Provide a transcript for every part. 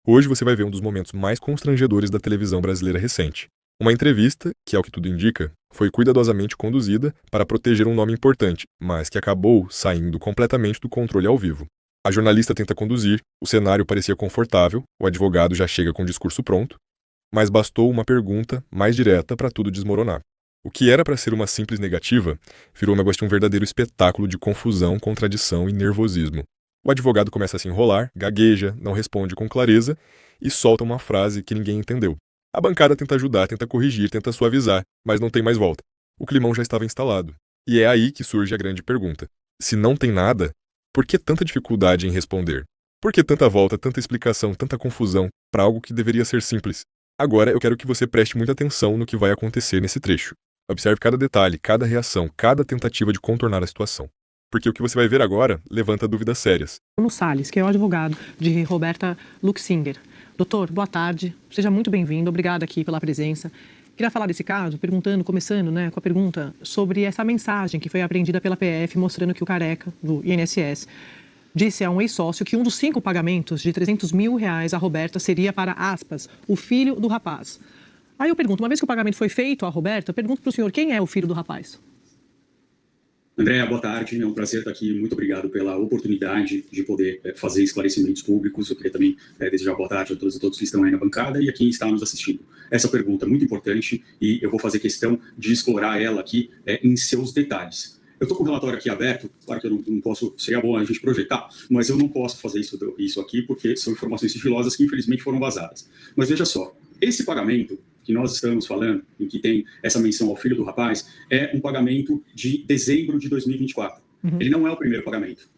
Hoje você vai ver um dos momentos mais constrangedores da televisão brasileira recente. Uma entrevista, que, ao que tudo indica, foi cuidadosamente conduzida para proteger um nome importante, mas que acabou saindo completamente do controle ao vivo. A jornalista tenta conduzir, o cenário parecia confortável, o advogado já chega com o discurso pronto, mas bastou uma pergunta mais direta para tudo desmoronar. O que era para ser uma simples negativa virou um verdadeiro espetáculo de confusão, contradição e nervosismo. O advogado começa a se enrolar, gagueja, não responde com clareza e solta uma frase que ninguém entendeu. A bancada tenta ajudar, tenta corrigir, tenta suavizar, mas não tem mais volta. O climão já estava instalado. E é aí que surge a grande pergunta. Se não tem nada, por que tanta dificuldade em responder? Por que tanta volta, tanta explicação, tanta confusão para algo que deveria ser simples? Agora eu quero que você preste muita atenção no que vai acontecer nesse trecho. Observe cada detalhe, cada reação, cada tentativa de contornar a situação. Porque o que você vai ver agora levanta dúvidas sérias. Bruno Salles, que é o advogado de Roberta Luxinger. Doutor, boa tarde, seja muito bem-vindo, obrigada aqui pela presença. Queria falar desse caso, começando com a pergunta sobre essa mensagem que foi apreendida pela PF, mostrando que o Careca, do INSS, disse a um ex-sócio que um dos 5 pagamentos de R$300 mil a Roberta seria para, aspas, o filho do rapaz. Aí eu pergunto, uma vez que o pagamento foi feito à Roberta, eu pergunto para o senhor, quem é o filho do rapaz? Andréa, boa tarde, é um prazer estar aqui, muito obrigado pela oportunidade de poder fazer esclarecimentos públicos. Eu queria também desejar boa tarde a todos que estão aí na bancada e a quem está nos assistindo. Essa pergunta é muito importante e eu vou fazer questão de explorar ela aqui em seus detalhes. Eu estou com o relatório aqui aberto, claro que eu não posso, seria bom a gente projetar, mas eu não posso fazer isso aqui porque são informações sigilosas que infelizmente foram vazadas. Mas veja só, esse pagamento que nós estamos falando, em que tem essa menção ao filho do rapaz, é um pagamento de dezembro de 2024. Ele não é o primeiro pagamento.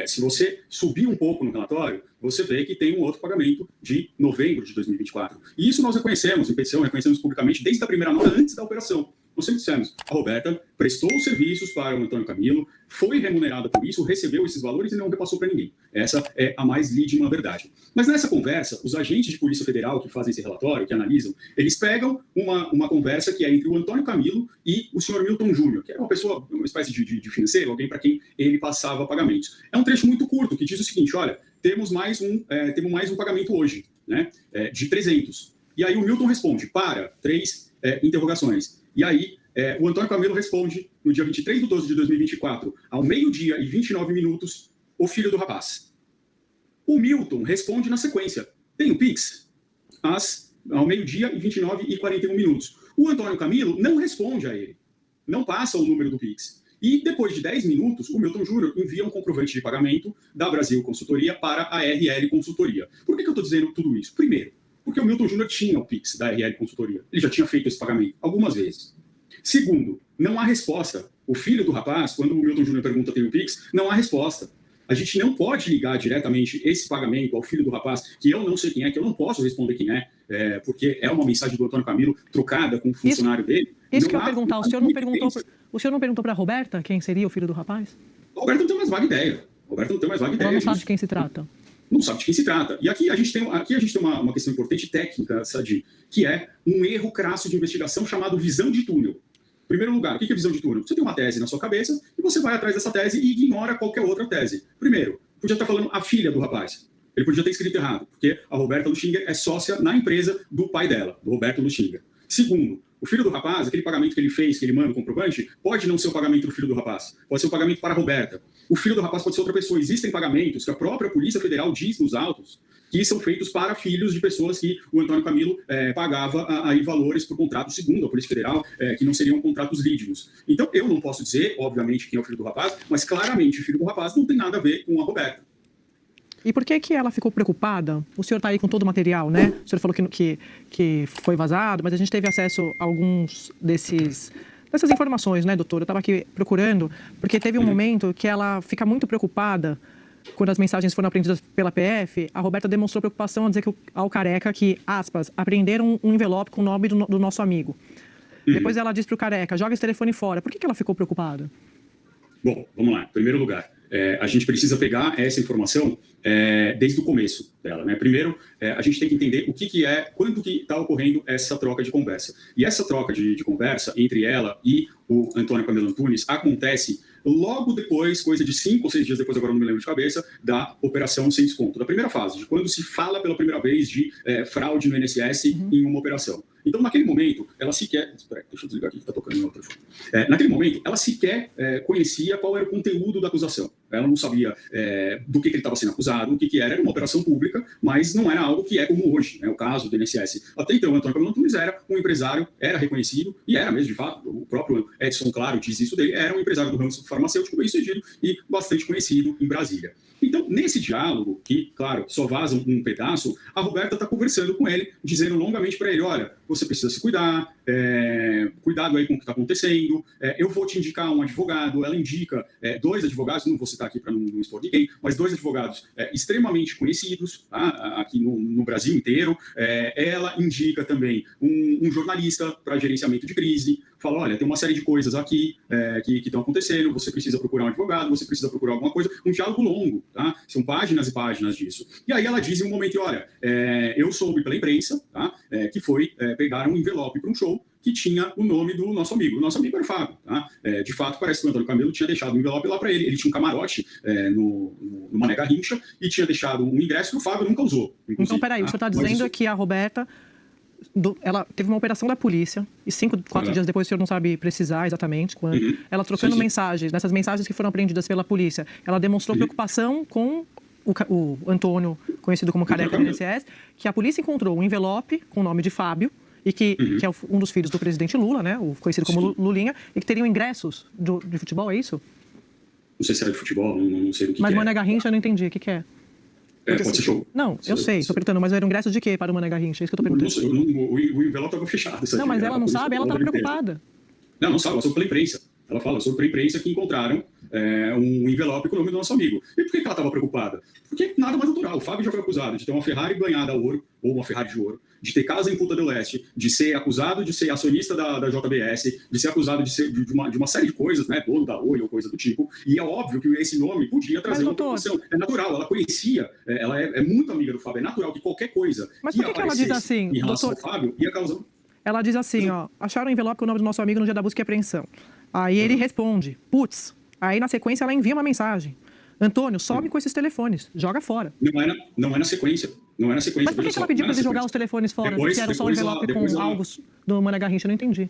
Se você subir um pouco no relatório, você vê que tem um outro pagamento de novembro de 2024. E isso nós reconhecemos, em petição, reconhecemos publicamente desde a primeira nota, antes da operação. Nós sempre dissemos, a Roberta prestou serviços para o Antônio Camilo, foi remunerada por isso, recebeu esses valores e não repassou para ninguém. Essa é a mais lídima verdade. Mas nessa conversa, os agentes de Polícia Federal que fazem esse relatório, que analisam, eles pegam uma conversa que é entre o Antônio Camilo e o senhor Milton Júnior, que era uma pessoa, uma espécie de financeiro, alguém para quem ele passava pagamentos. É um trecho muito curto que diz o seguinte, olha, temos mais um pagamento hoje, né, de 300. E aí o Milton responde, para, 3 interrogações. E aí, o Antônio Camilo responde, no dia 23/12 de 2024, ao 12h29, o filho do rapaz. O Milton responde na sequência, tem o Pix? Ao 12h29:41. O Antônio Camilo não responde a ele, não passa o número do Pix. E depois de 10 minutos, o Milton Júnior envia um comprovante de pagamento da Brasil Consultoria para a RL Consultoria. Por que eu estou dizendo tudo isso? Primeiro, porque o Milton Júnior tinha o Pix da RL Consultoria. Ele já tinha feito esse pagamento algumas vezes. Segundo, não há resposta. O filho do rapaz, quando o Milton Júnior pergunta tem o Pix, não há resposta. A gente não pode ligar diretamente esse pagamento ao filho do rapaz, que eu não sei quem é, que eu não posso responder quem é, porque é uma mensagem do Antônio Camilo trocada com o funcionário dele. Isso que eu ia perguntar, o senhor não perguntou para a Roberta quem seria o filho do rapaz? A Roberta não tem mais vaga ideia. Ela não sabe de quem se trata. Não sabe de quem se trata. E aqui a gente tem uma questão importante técnica, Sadi, que é um erro crasso de investigação chamado visão de túnel. Em primeiro lugar, o que é visão de túnel? Você tem uma tese na sua cabeça e você vai atrás dessa tese e ignora qualquer outra tese. Primeiro, podia estar falando a filha do rapaz. Ele podia ter escrito errado, porque a Roberta Luxinger é sócia na empresa do pai dela, do Roberto Luxinger. Segundo, o filho do rapaz, aquele pagamento que ele fez, que ele manda o comprovante, pode não ser o pagamento do filho do rapaz, pode ser o pagamento para a Roberta. O filho do rapaz pode ser outra pessoa. Existem pagamentos que a própria Polícia Federal diz nos autos que são feitos para filhos de pessoas que o Antônio Camilo pagava aí valores por contrato, segundo a Polícia Federal, que não seriam contratos lídios. Então, eu não posso dizer, obviamente, quem é o filho do rapaz, mas claramente o filho do rapaz não tem nada a ver com a Roberta. E por que ela ficou preocupada? O senhor está aí com todo o material, né? O senhor falou que foi vazado, mas a gente teve acesso a alguns dessas informações, né, doutor? Eu estava aqui procurando, porque teve um momento que ela fica muito preocupada quando as mensagens foram apreendidas pela PF. A Roberta demonstrou preocupação ao dizer ao Careca que, aspas, apreenderam um envelope com o nome do nosso amigo. Depois ela disse para o Careca, joga esse telefone fora. Por que ela ficou preocupada? Bom, vamos lá. Em primeiro lugar, a gente precisa pegar essa informação desde o começo dela, né? Primeiro, a gente tem que entender quando que está ocorrendo essa troca de conversa. E essa troca de conversa entre ela e o Antônio Camilo Antunes acontece logo depois, coisa de 5 ou 6 dias depois, agora não me lembro de cabeça, da operação sem desconto, da primeira fase, de quando se fala pela primeira vez de fraude no INSS em uma operação. Então, naquele momento, ela sequer... Espera, deixa eu desligar aqui que está tocando no meu telefone. Naquele momento, ela sequer conhecia qual era o conteúdo da acusação. Ela não sabia do que ele estava sendo acusado, o que era uma operação pública, mas não era algo que é como hoje, né? O caso do INSS. Até então, o Antônio Camilo Antunes era um empresário, era reconhecido, e era mesmo, de fato, o próprio Edson Claro diz isso dele, era um empresário do ramo farmacêutico bem sucedido e bastante conhecido em Brasília. Então, nesse diálogo, que, claro, só vaza um pedaço, a Roberta está conversando com ele, dizendo longamente para ele, olha, você precisa se cuidar, cuidado aí com o que está acontecendo, eu vou te indicar um advogado, ela indica 2 advogados, não vou citar aqui para não expor ninguém, mas 2 advogados extremamente conhecidos, tá, aqui no Brasil inteiro, ela indica também um jornalista para gerenciamento de crise, fala, olha, tem uma série de coisas aqui que estão acontecendo, você precisa procurar um advogado, você precisa procurar alguma coisa, um diálogo longo, tá? São páginas e páginas disso. E aí ela diz em um momento, olha, eu soube pela imprensa, tá? Que foi pegar um envelope para um show que tinha o nome do nosso amigo. O nosso amigo era o Fábio, tá? De fato, parece que o Antônio Camilo tinha deixado um envelope lá para ele. Ele tinha um camarote no Mané Garrincha e tinha deixado um ingresso que o Fábio nunca usou. Então, peraí, o senhor está dizendo que a Roberta... ela teve uma operação da polícia e 4 dias depois, o senhor não sabe precisar exatamente quando, ela trocando mensagens, nessas mensagens que foram apreendidas pela polícia, ela demonstrou preocupação com o Antônio, conhecido como Careca do INSS, que a polícia encontrou um envelope com o nome de Fábio, e que é um dos filhos do presidente Lula, né, o conhecido como Lulinha, e que teriam ingressos de futebol, é isso? Não sei se era de futebol, não sei do que mas é. Mané Garrincha eu não entendi, o que é? Pode ser show. Não, eu sei, estou perguntando, mas era um ingresso de quê para o Mané Garrincha? É isso que eu estou perguntando. Não sei, o envelope estava fechado. Não, mas ela não sabe, ela estava preocupada. Não sabe, ela soube pela imprensa. Ela fala sobre pela imprensa que encontraram um envelope com o nome do nosso amigo. E por que ela estava preocupada? Porque nada mais natural. O Fábio já foi acusado de ter uma Ferrari banhada a ouro, ou uma Ferrari de ouro, de ter casa em Punta del Este, de ser acusado de ser acionista da JBS, de ser acusado de ser de uma série de coisas, né, dono da Oi ou coisa do tipo. E é óbvio que esse nome podia trazer uma preocupação. É natural, ela conhecia, ela é muito amiga do Fábio, é natural que qualquer coisa mas por que ela diz assim, em relação ao Fábio ia causar... Ela diz assim, ó, acharam o envelope com o nome do nosso amigo no dia da busca e apreensão. Aí ele responde, putz. Aí na sequência ela envia uma mensagem. Antônio, some com esses telefones, joga fora. Não é na sequência. Não é na sequência. Mas por que ela pediu para ele jogar os telefones fora? Porque era só um envelope com algo do Mané Garrincha, eu não entendi.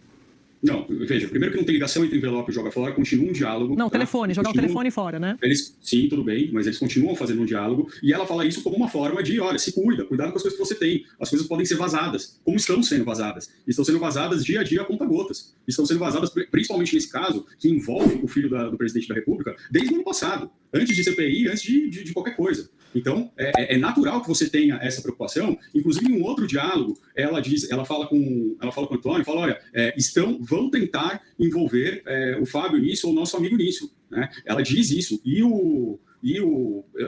Não, veja, primeiro que não tem ligação entre envelope e joga fora, continua um diálogo. Não, telefone, jogar o telefone fora, né? Sim, tudo bem, mas eles continuam fazendo um diálogo e ela fala isso como uma forma de, olha, se cuida, cuidado com as coisas que você tem. As coisas podem ser vazadas, como estão sendo vazadas. Estão sendo vazadas dia a dia a conta-gotas. Estão sendo vazadas, principalmente nesse caso, que envolve o filho do presidente da República, desde o ano passado, antes de CPI, antes de qualquer coisa. Então, é natural que você tenha essa preocupação. Inclusive, em um outro diálogo, ela fala com o Antônio, fala, olha, vão tentar envolver o Fábio nisso ou o nosso amigo nisso. Né? Ela diz isso. Eu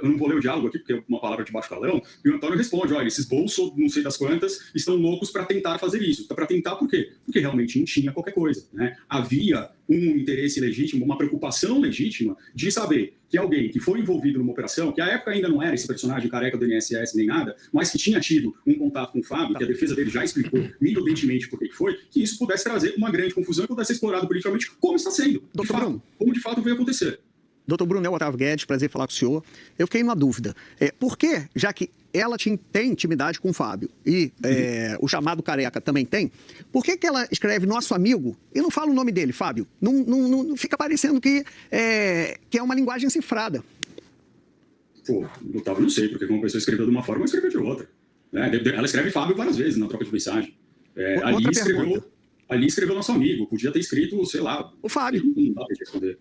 não vou ler o diálogo aqui, porque é uma palavra de baixo calão, e o Antônio responde, olha, esses bolsos, não sei das quantas, estão loucos para tentar fazer isso. Para tentar por quê? Porque realmente não tinha qualquer coisa. Né? Havia um interesse legítimo, uma preocupação legítima de saber que alguém que foi envolvido numa operação, que à época ainda não era esse personagem careca do INSS nem nada, mas que tinha tido um contato com o Fábio, que a defesa dele já explicou minudentemente por que foi, que isso pudesse trazer uma grande confusão e pudesse ser explorado politicamente, como está sendo, como de fato veio acontecer. Doutor Bruno Otávio Guedes, prazer falar com o senhor. Eu fiquei numa dúvida. Por que, já que ela tem intimidade com o Fábio e o chamado Careca também tem, por que ela escreve nosso amigo e não fala o nome dele, Fábio? Não fica parecendo que é uma linguagem cifrada. Pô, Otávio, não sei, porque uma pessoa escreveu de uma forma, escreveu de outra. Ela escreve Fábio várias vezes na troca de mensagem. Ali escreveu nosso amigo, podia ter escrito, sei lá... O Fábio. Não dá pra responder.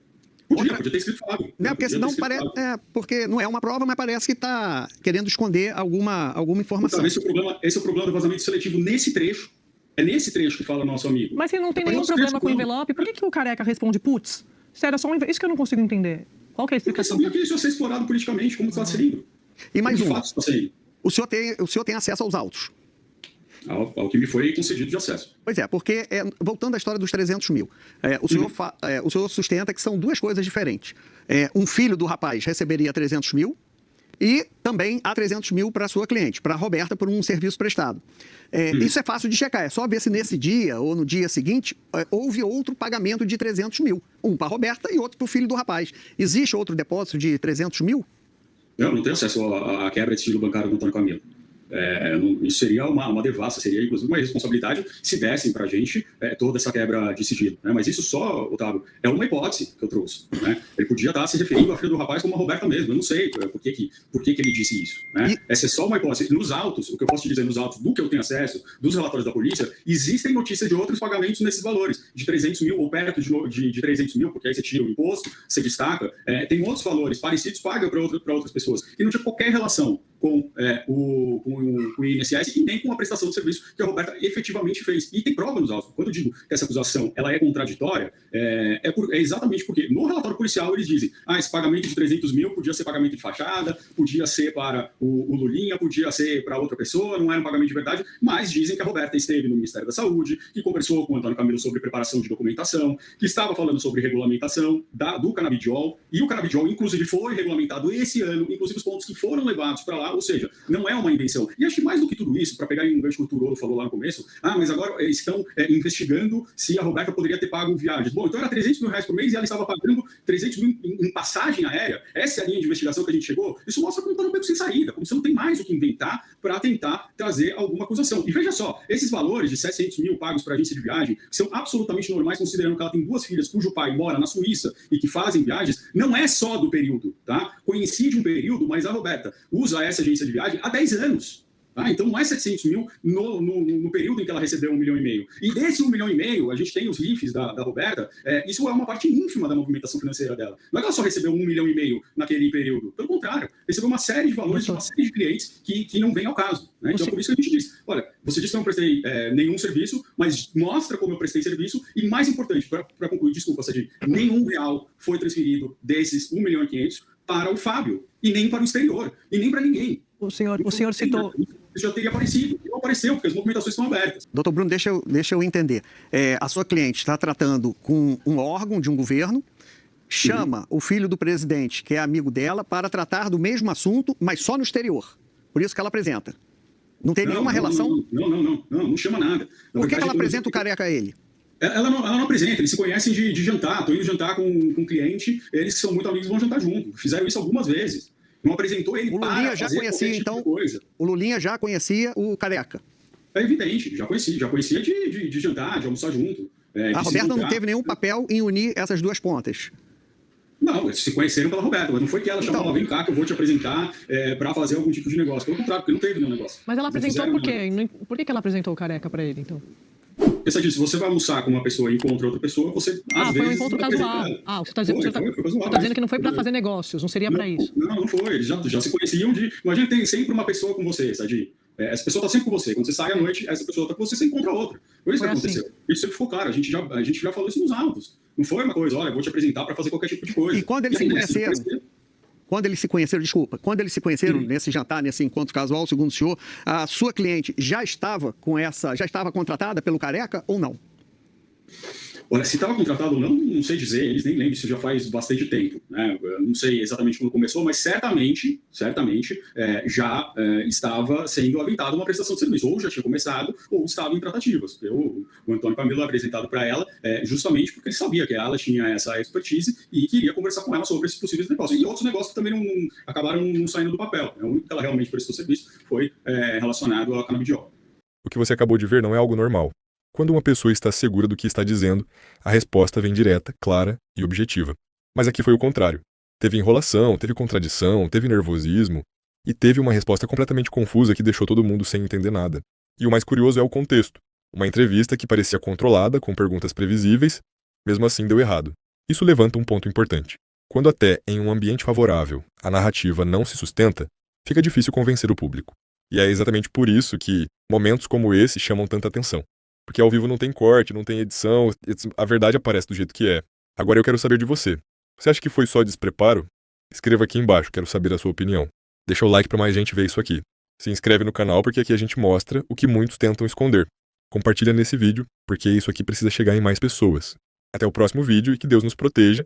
Podia ter escrito Fábio. Porque senão parece... porque não é uma prova, mas parece que está querendo esconder alguma informação. Então, esse é o problema do vazamento seletivo nesse trecho. É nesse trecho que fala nosso amigo. Mas se não tem nenhum problema com o envelope, por que o Careca responde, putz, se era só um envelope? Isso que eu não consigo entender. Qual que é a explicação? Porque isso ia ser explorado politicamente, como está sendo. E mais o senhor tem acesso aos autos? Ao que me foi concedido de acesso. Pois é, porque, voltando à história dos 300 mil, o senhor sustenta que são duas coisas diferentes. Um filho do rapaz receberia 300 mil E também há 300 mil para a sua cliente, para a Roberta, por um serviço prestado. Isso é fácil de checar, é só ver se nesse dia ou no dia seguinte houve outro pagamento de 300 mil. Um para a Roberta e outro para o filho do rapaz. Existe outro depósito de 300 mil? Não tenho acesso à quebra de sigilo bancário do Antônio Camilo. Isso seria uma devassa, seria inclusive uma responsabilidade se dessem para a gente toda essa quebra de sigilo. Né? Mas isso só, Otávio, é uma hipótese que eu trouxe. Né? Ele podia estar se referindo à filha do rapaz como a Roberta mesmo. Eu não sei por que ele disse isso. Né? Essa é só uma hipótese. Nos autos, o que eu posso te dizer nos autos do que eu tenho acesso, dos relatórios da polícia, existem notícias de outros pagamentos nesses valores, de 300 mil ou perto de 300 mil, porque aí você tira o imposto, você destaca. Tem outros valores parecidos, paga para outras pessoas, que não tinha qualquer relação com o INSS e nem com a prestação de serviço que a Roberta efetivamente fez. E tem prova nos autos. Quando eu digo que essa acusação ela é contraditória, é exatamente porque no relatório policial eles dizem esse pagamento de 300 mil podia ser pagamento de fachada, podia ser para o Lulinha, podia ser para outra pessoa, não era um pagamento de verdade, mas dizem que a Roberta esteve no Ministério da Saúde, que conversou com o Antônio Camilo sobre preparação de documentação, que estava falando sobre regulamentação do canabidiol, e o canabidiol, inclusive, foi regulamentado esse ano, inclusive os pontos que foram levados para lá, ou seja, não é uma invenção. E acho que mais do que tudo isso, para pegar um gancho que o Turolo falou lá no começo, mas agora estão investigando se a Roberta poderia ter pago viagens. Bom, então era 300 mil reais por mês e ela estava pagando 300 mil em passagem aérea. Essa é a linha de investigação que a gente chegou. Isso mostra como está no beco sem saída, como você não tem mais o que inventar para tentar trazer alguma acusação. E veja só, esses valores de 700 mil pagos para agência de viagem, que são absolutamente normais, considerando que ela tem 2 filhas cujo pai mora na Suíça e que fazem viagens, não é só do período, tá? Coincide um período, mas a Roberta usa essa agência de viagem há 10 anos. Então não é 700 mil no período em que ela recebeu 1,5 milhão. E desse 1,5 milhão, a gente tem os RIFs da Roberta, isso é uma parte ínfima da movimentação financeira dela. Não é que ela só recebeu 1,5 milhão naquele período. Pelo contrário, recebeu uma série de valores de uma série de clientes que não vem ao caso. Né? Então, por isso que a gente diz, olha, você disse que eu não prestei nenhum serviço, mas mostra como eu prestei serviço, e mais importante, para concluir, desculpa, Sadi, nenhum real foi transferido desses 1,5 milhão para o Fábio, e nem para o exterior, e nem para ninguém. O senhor citou... Já teria aparecido, e não apareceu, porque as movimentações estão abertas. Doutor Bruno, deixa eu entender. A sua cliente está tratando com um órgão de um governo, chama o filho do presidente, que é amigo dela, para tratar do mesmo assunto, mas só no exterior. Por isso que ela apresenta. Não tem nenhuma relação? Não chama nada. Por que ela apresenta o Careca a ele? Ela não apresenta, eles se conhecem de jantar. Estou indo jantar com um cliente, eles que são muito amigos vão jantar junto. Fizeram isso algumas vezes. Não apresentou ele para fazer qualquer tipo de coisa. O Lulinha já conhecia o Careca? É evidente, já conhecia de jantar, de almoçar junto. A Roberta não teve nenhum papel em unir essas duas pontas? Não, eles se conheceram pela Roberta, mas não foi que ela chamou ela, vem cá que eu vou te apresentar para fazer algum tipo de negócio. Pelo contrário, porque não teve nenhum negócio. Mas ela apresentou por quê? Por que ela apresentou o Careca para ele, então? Porque se você vai almoçar com uma pessoa e encontra outra pessoa, você às vezes... foi um encontro casual. Você está dizendo que não foi para fazer negócios, não seria para isso. Não foi. Eles já se conheciam de... Imagina que tem sempre uma pessoa com você, Sadi. Essa pessoa está sempre com você. Quando você sai à noite, essa pessoa está com você, você encontra outra. Foi isso que aconteceu. Isso sempre ficou claro. A gente já falou isso nos autos. Não foi uma coisa, olha, eu vou te apresentar para fazer qualquer tipo de coisa. E quando eles se conheceram... Quando eles se conheceram nesse jantar, nesse encontro casual, segundo o senhor, a sua cliente já estava contratada pelo Careca ou não? Olha, se estava contratado ou não sei dizer, eles nem lembram, isso já faz bastante tempo. Né? Eu não sei exatamente quando começou, mas certamente já estava sendo aventada uma prestação de serviço. Ou já tinha começado, ou estava em tratativas. O Antônio Camilo é apresentado para ela justamente porque ele sabia que ela tinha essa expertise e queria conversar com ela sobre esses possíveis negócios. E outros negócios que também acabaram não saindo do papel. O único que ela realmente prestou serviço foi relacionado ao canabidiol. O que você acabou de ver não é algo normal. Quando uma pessoa está segura do que está dizendo, a resposta vem direta, clara e objetiva. Mas aqui foi o contrário. Teve enrolação, teve contradição, teve nervosismo e teve uma resposta completamente confusa que deixou todo mundo sem entender nada. E o mais curioso é o contexto. Uma entrevista que parecia controlada, com perguntas previsíveis, mesmo assim deu errado. Isso levanta um ponto importante. Quando até em um ambiente favorável a narrativa não se sustenta, fica difícil convencer o público. E é exatamente por isso que momentos como esse chamam tanta atenção. Porque ao vivo não tem corte, não tem edição, a verdade aparece do jeito que é. Agora eu quero saber de você. Você acha que foi só despreparo? Escreva aqui embaixo, quero saber a sua opinião. Deixa o like para mais gente ver isso aqui. Se inscreve no canal porque aqui a gente mostra o que muitos tentam esconder. Compartilha nesse vídeo, porque isso aqui precisa chegar em mais pessoas. Até o próximo vídeo e que Deus nos proteja